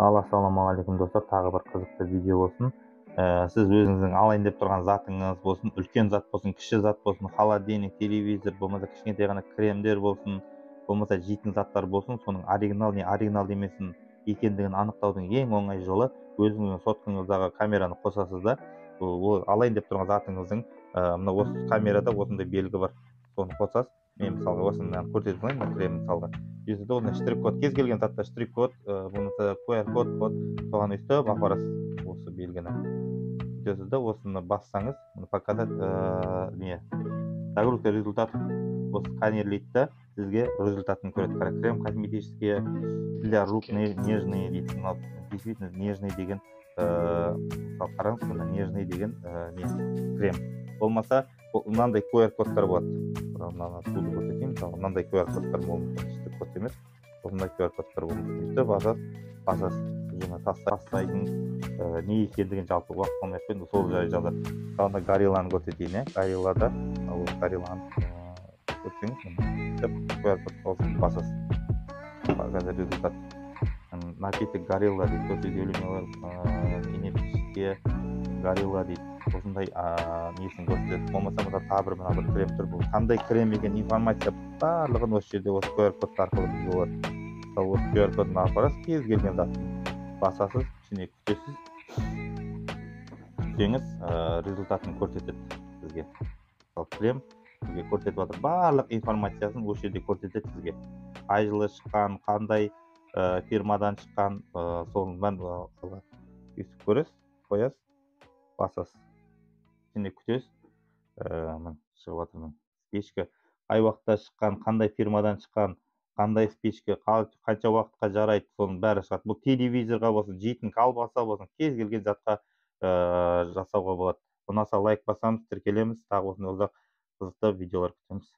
Ассалаумағалейкум достар, тағы бір қызықты видео болсын. Сіз өзіңіздің алайын деп тұрған затыңыз болсын, үлкен зат болсын, кіші зат болсын, холодильник, телевизор, болмаса кішкентай ғана кремдер болсын, болмаса жейтін заттар болсын, соның оригинал не оригинал емесін екендігін анықтаудың ең оңай жолы өзіңіздің соткаңыздағы камераны қосасыз да, ол алайын деп тұрған затыңыздың мына осы камерада осындай белгі бар, соны қосасыз. Мен мысалға осыны көрсетіп қояйын, мына крем мысалға. Жүзді оны штрих-код, кез келген затта штрих-код, болмаса QR-код, соған өйстіп апарасыз осы белгіні. Өйтесіз да осыны бассаңыз, показать загрузка результатов. Осы сканерлейді да сізге результатын көреді. Крем косметические для рук нежные дейді. Действительно нежный деген, мысалы қараңыз, мына нежный деген крем. Болмаса мынандай QR-кодтар болады. Мынаны туды көрсетейін. Мынандай QR-кодтар болмаса, штрих-код емес, осындай QR-кодтар болмаса, өйтіп басасыз. Жаңа тастайтын не екендігін жалпы уақыт қалмай қойды, сол жай жазады. Мысалы горилланы көрсетейін, гориллада, горилланы көрсеңіз, QR-код болсын, басасыз. Показать результат. Напиток горилла дейді, көрсетелімелер, энергетические горилла дейді. Осындай несін көрсетеді. Болмаса тағы бір крем тұр. Бұл қандай крем деген информация барлығын осы жерде осы QR-код арқылы білуге болады. Мысалы осы QR-кодын апарасыз, кез келген затын басасыз, ішіне күтесіз. Күтсеңіз, результатын көрсетеді сізге. Мысалы крем сізге көрсетіп жатыр. Барлық информациясын осы жерде көрсетеді сізге. Қай жылы шыққан, қандай фирмадан шыққан, соның бәрін өйстіп көресіз, қоясыз, басасыз. Ішіне күтесіз, шығып жатыр спичка, қай уақытта шыққан, қандай фирмадан шыққан, қандай спичка, қанша уақытқа жарайды, соның бәрі шығады. Бұл телевизорға болсын, жейтін колбаса болсын, кез келген затқа жасауға болады. Ұнаса лайк басамыз, тіркелеміз, тағы осындай ұзақ қызықты видеолар күтеміз.